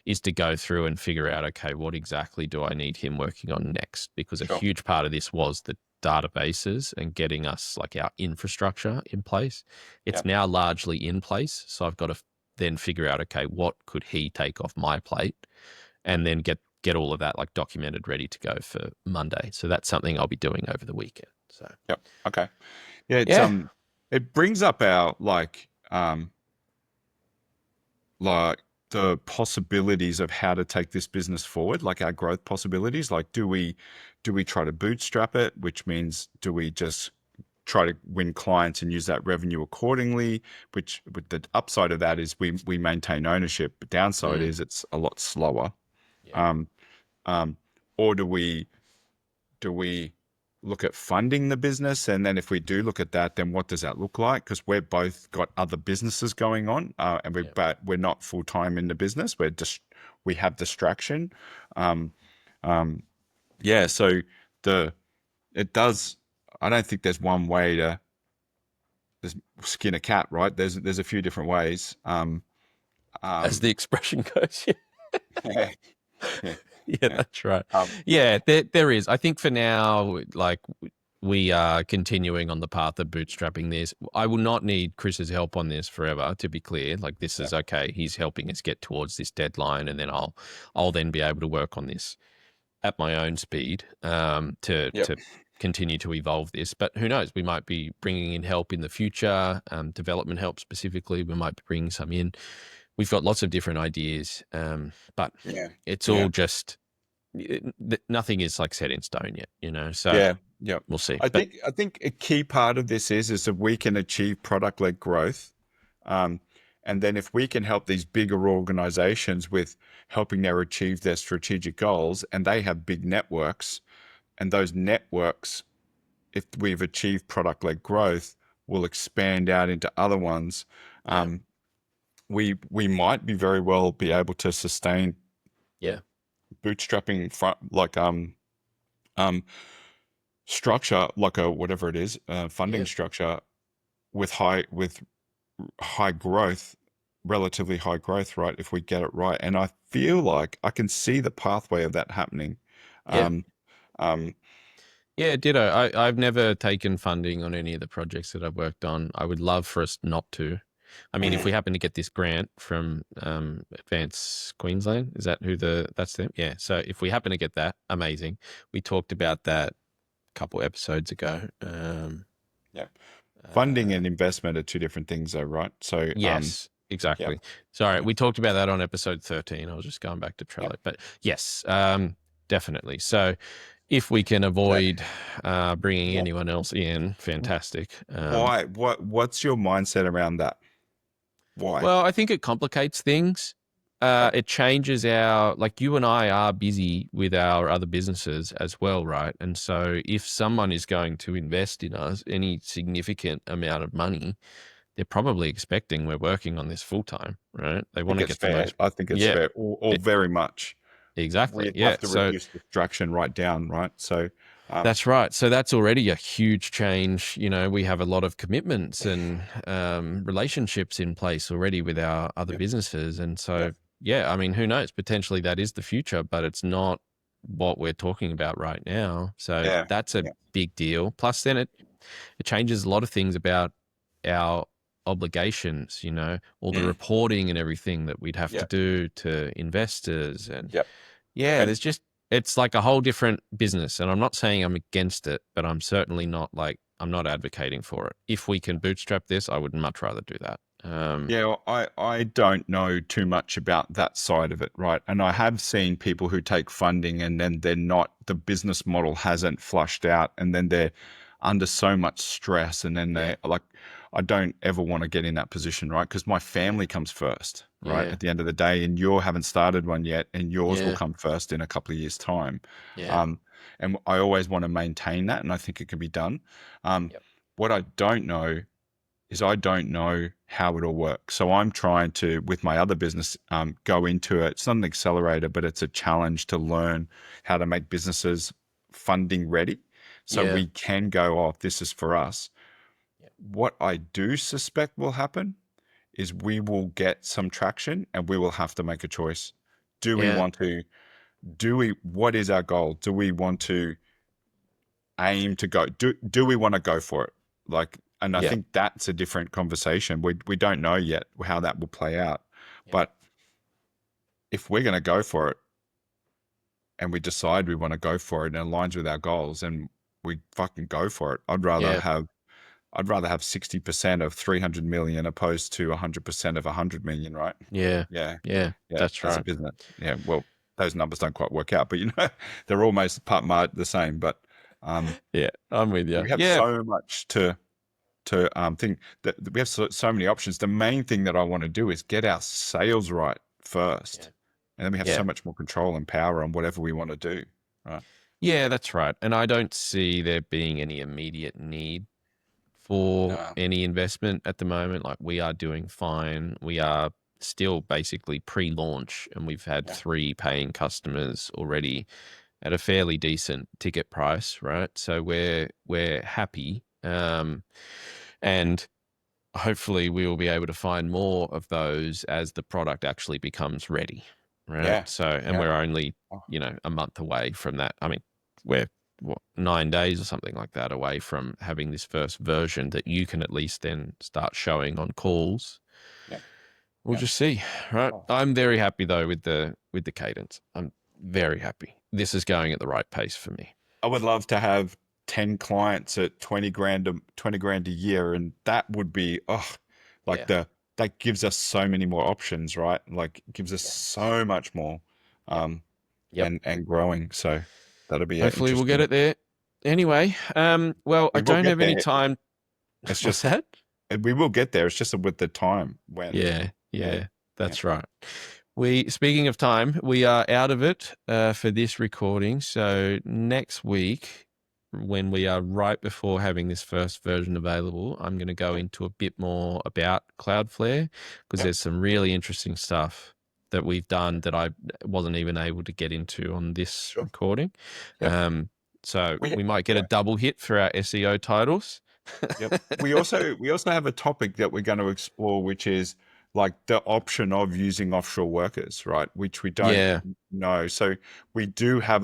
is to go through and figure out, okay, what exactly do I need him working on next? Because a Sure. huge part of this was the databases and getting us like our infrastructure in place. It's Yeah. now largely in place. So I've got to then figure out, okay, what could he take off my plate and then get all of that like documented, ready to go for Monday. So that's something I'll be doing over the weekend. So Yep. Okay. Yeah, it's yeah. it brings up our like the possibilities of how to take this business forward, like our growth possibilities. Like, do we try to bootstrap it, which means do we just try to win clients and use that revenue accordingly? Which, with the upside of that is we maintain ownership, but downside Mm, is it's a lot slower. yeah. Um, um, or do we look at funding the business? And then if we do look at that, then what does that look like? Because we're both got other businesses going on, and Yeah. but we're not full time in the business. We have distraction. Um, um, yeah. So the it does. I don't think there's one way to skin a cat, right? There's a few different ways. As the Um, expression goes. yeah, yeah, Yeah, yeah. that's right. Um, Yeah, there is. I think for now, like we are continuing on the path of bootstrapping this. I will not need Chris's help on this forever, to be clear. Like this yeah, is okay. He's helping us get towards this deadline, and then I'll then be able to work on this at my own speed yep, to continue to evolve this. But who knows? We might be bringing in help in the future, development help specifically. We might be bringing some in. We've got lots of different ideas, but yeah, it's yeah. all just nothing is like set in stone yet, you know. So Yeah, yeah. we'll see. I But think I think a key part of this is that we can achieve product-led growth. Um, and then if we can help these bigger organizations with helping them achieve their strategic goals, and they have big networks, and those networks, if we've achieved product-led growth, will expand out into other ones. yeah, Um, we might be very well be able to sustain yeah, bootstrapping like um structure, like a whatever it is, yeah, funding structure with high growth, relatively high growth, right? If we get it right, and I feel like I can see the pathway of that happening. yeah. Um, um, Yeah, ditto. I've never taken funding on any of the projects that I've worked on. I would love for us not to. I mean, if we happen to get this grant from Advance Queensland, is that that's them? Yeah. So if we happen to get that, amazing. We talked about that a couple episodes ago. yeah, funding Uh, and investment are two different things, though, right? So, yes, yeah, exactly. Sorry, yeah, we talked about that on episode 13. I was just going back to yeah, Trello, but yes, definitely. So if we can yeah. avoid bringing What, anyone else in, fantastic. why? What's your mindset around that? Why? Well, I think it complicates things. Okay, It changes like you and I are busy with our other businesses as well, right? And so if someone is going to invest in us any significant amount of money, they're probably expecting we're working on this full time, right? They I want think to it's get the fair. most. I think it's Yeah, fair, or it, very much. exactly. We Yeah. have to So reduce distraction right down, right? So, um, that's right. So that's already a huge change. You know, we have a lot of commitments and relationships in place already with our other yeah, businesses. And yeah, so, yeah, I mean, who knows? Potentially that is the future, but it's not what we're talking about right now. So yeah, that's a yeah, big deal. Plus, then it changes a lot of things about our obligations, you know, all the mm, reporting and everything that we'd have to yeah, do to investors and yeah. yeah, And there's just it's like a whole different business. And I'm not saying I'm against it, but I'm certainly not like I'm not advocating for it. If we can bootstrap this, I would much rather do that. yeah, well, I don't know too much about that side of it, right? And I Yeah. have seen people who take funding and then they're not, the business model hasn't flushed out, and then they're under so much stress, and then Yeah. they like, I don't ever want to get in that position, right? Because my Yeah. family comes first, right? Yeah. At the end of the day, and you haven't started one yet, and yours will Yeah. come first in a couple of years' time. Yeah. Um, and I always want to maintain that, and I think it can be done. Um, Yep. what I don't know is I don't know how it'll work. So I'm trying to, with my other business, go into it. It's not an accelerator, but it's a challenge to learn how to make businesses funding ready. So Yeah. we can go, oh, this is for us. Yep. What I do suspect will happen is we will get some traction and we will have to make a choice. Do we Yeah. want to, what is our goal? Do we want to aim to go, do we want to go for it? Like, and I Yeah. think that's a different conversation. We don't know yet how that will play out. Yeah. But if we're going to go for it and we decide we want to go for it and it aligns with our goals, and we fucking go for it. I'd rather have 60% of 300 million opposed to 100% of 100 million, right? Yeah. Yeah. Yeah. Yeah. That's As a right. business. Yeah. Well, those numbers don't quite work out, but they're almost the same. But Yeah. I'm with you. we have Yeah. so much to think that we have so many options. The main thing that I want to do is get our sales right Yeah. first, and then we have so Yeah. much more control and power on whatever we want to do. Right? Yeah, that's right. And I don't see there being any immediate need for No. any investment at the moment. Like we are doing fine. We are still basically pre-launch and we've had Yeah. 3 paying customers already at a fairly decent ticket price, right? So we're happy. And hopefully we will be able to find more of those as the product actually becomes ready, right? Yeah. So, and Yeah. we're only, Oh, a month away from that. I mean, we're 9 days or something like that away from having this first version that you can at least then start showing on calls. yeah. We'll Yeah. just see, right? Oh. I'm very happy though with the cadence. I'm very happy. This is going at the right pace for me. I would love to have 10 clients at 20 grand, 20 grand a year. And that would be, like Yeah. that gives us so many more options, right? Like it gives us Yeah. so much more, Yep. um, Yep. and growing. So that'll be Hopefully we'll get interesting. it there. Anyway, well, I We will don't get have any there. time. It's What's just, that? we will get there. It's just with the time when, Yeah, yeah, yeah, yeah, that's right. Speaking of time, we are out of it for this recording. So next week, when we are right before having this first version available, I'm going to go yeah, into a bit more about Cloudflare because yeah, there's some really interesting stuff that we've done that I wasn't even able to get into on this sure. recording. Yep. So We, we might get a yeah. double hit for our SEO titles. Yep. We also have a topic that we're going to explore, which is like the option of using offshore workers, right? Which we don't Yeah, know. So we do have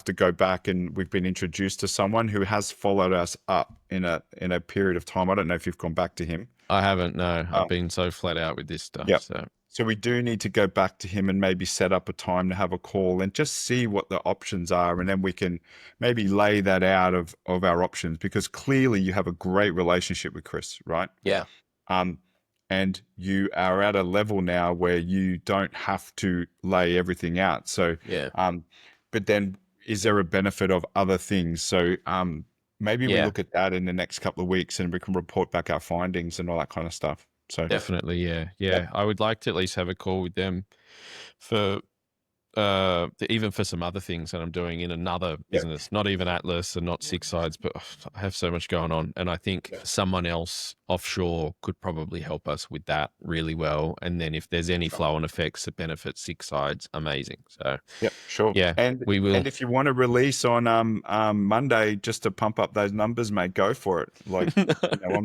to go back, and we've been introduced to someone who has followed us up in a period of time. I don't know if you've gone back to him. I haven't. No, I've Um, been so flat out with this stuff. yeah. So So we do need to go back to him and maybe set up a time to have a call and just see what the options are, and then we can maybe lay that out of our options, because clearly you have a great relationship with Chris, right? yeah, Um, and you are at a level now where you don't have to lay everything out. So, yeah, but then is there a benefit of other things? So, maybe we yeah. look at that in the next couple of weeks and we can report back our findings and all that kind of stuff. So, Definitely, yeah, yeah, yeah. I would like to at least have a call with them for even for some other things that I'm doing in another yeah, business, not even Atlas and not SixSides, but I have so much going on. And I think yeah, someone else offshore could probably help us with that really well. And then if there's any sure. flow on effects that benefit SixSides, amazing. So Yep, sure. yeah, And we will. and if you want to release on Monday just to pump up those numbers, mate, go for it. Like, I'm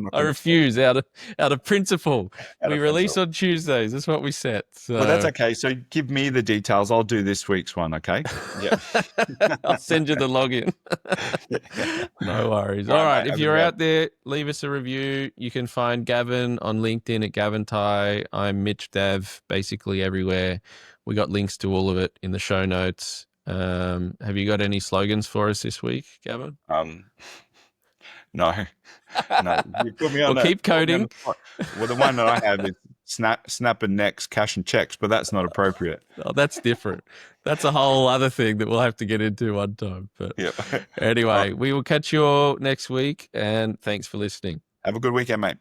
not I gonna refuse out of principle. out We of release pencil. on Tuesdays. That's what we set. Well, that's So okay. So give me the details. I'll do this week's one, okay? Yeah. I'll send you the login. Yeah. No worries. All All right, right. mate. If Have a good you're one. out there, leave us a review. You can find Gavin on LinkedIn at Gavin Ty. I'm Mitch Dav, basically everywhere. We got links to all of it in the show notes. Have you got any slogans for us this week, Gavin? Um, no, no. You put me Well, on a keep put me on coding. the spot. Well, the one that I have is snapping necks, cash and checks, but that's not appropriate. Oh, that's different. That's a whole other thing that we'll have to get into one time. But Yeah. All right. anyway, we will catch you all next week, and thanks for listening. Have a good weekend, mate.